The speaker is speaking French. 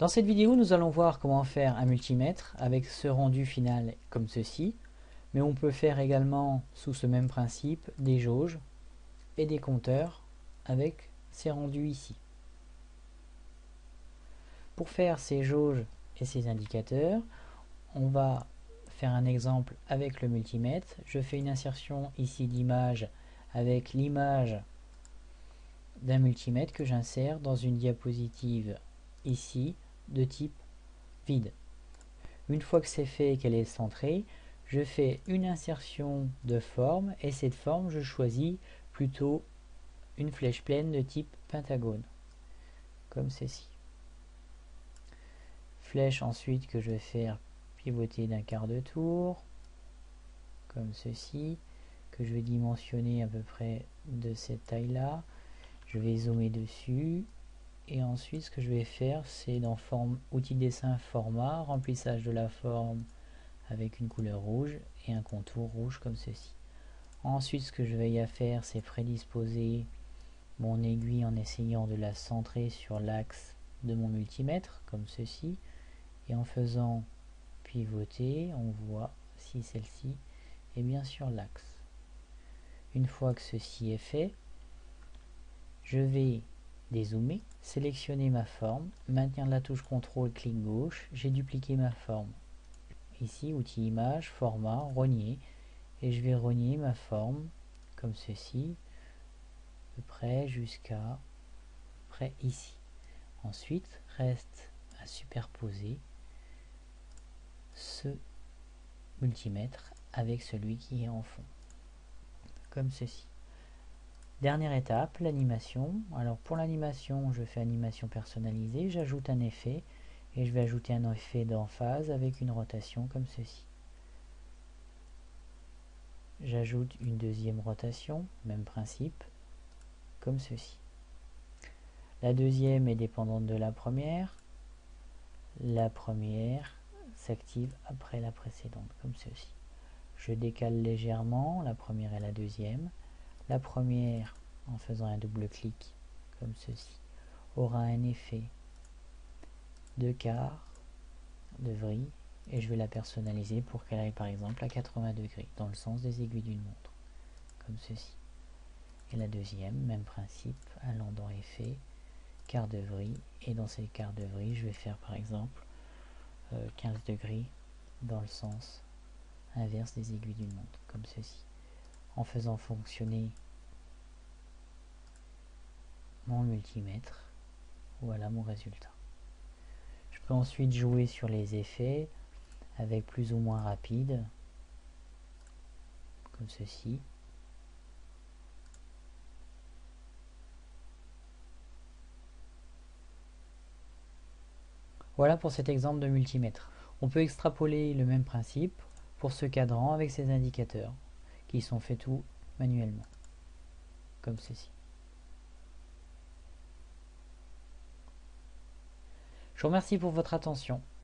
Dans cette vidéo, nous allons voir comment faire un multimètre avec ce rendu final comme ceci, mais on peut faire également sous ce même principe des jauges et des compteurs avec ces rendus ici. Pour faire ces jauges et ces indicateurs, on va faire un exemple avec le multimètre. Je fais une insertion ici d'image avec l'image d'un multimètre que j'insère dans une diapositive ici de type vide. Une fois que c'est fait et qu'elle est centrée, je fais une insertion de forme et cette forme je choisis plutôt une flèche pleine de type pentagone comme ceci. Flèche ensuite que je vais faire pivoter d'un quart de tour comme ceci, que je vais dimensionner à peu près de cette taille là. Je vais zoomer dessus et ensuite ce que je vais faire c'est dans forme outil dessin format, remplissage de la forme avec une couleur rouge et un contour rouge comme ceci. Ensuite ce que je vais y faire c'est prédisposer mon aiguille en essayant de la centrer sur l'axe de mon multimètre comme ceci et en faisant pivoter on voit si celle-ci est bien sur l'axe. Une fois que ceci est fait, je vais dézoomer, sélectionner ma forme, maintenir la touche CTRL, clic gauche, j'ai dupliqué ma forme. Ici, outil image, format, rogner, et je vais rogner ma forme comme ceci, à peu près jusqu'à près ici. Ensuite, reste à superposer ce multimètre avec celui qui est en fond, comme ceci. Dernière étape, l'animation. Alors pour l'animation, je fais animation personnalisée, j'ajoute un effet et je vais ajouter un effet d'emphase avec une rotation comme ceci. J'ajoute une deuxième rotation, même principe, comme ceci. La deuxième est dépendante de la première. La première s'active après la précédente, comme ceci. Je décale légèrement la première et la deuxième. La première, en faisant un double clic, comme ceci, aura un effet de quart, de vrille, et je vais la personnaliser pour qu'elle aille par exemple à 80 degrés, dans le sens des aiguilles d'une montre, comme ceci. Et la deuxième, même principe, allant dans effet, quart de vrille, et dans ces quarts de vrille, je vais faire par exemple 15 degrés dans le sens inverse des aiguilles d'une montre, comme ceci. En faisant fonctionner mon multimètre, voilà mon résultat. Je peux ensuite jouer sur les effets avec plus ou moins rapide, comme ceci. Voilà pour cet exemple de multimètre. On peut extrapoler le même principe pour ce cadran avec ses indicateurs, qui sont faits tout manuellement, comme ceci. Je vous remercie pour votre attention.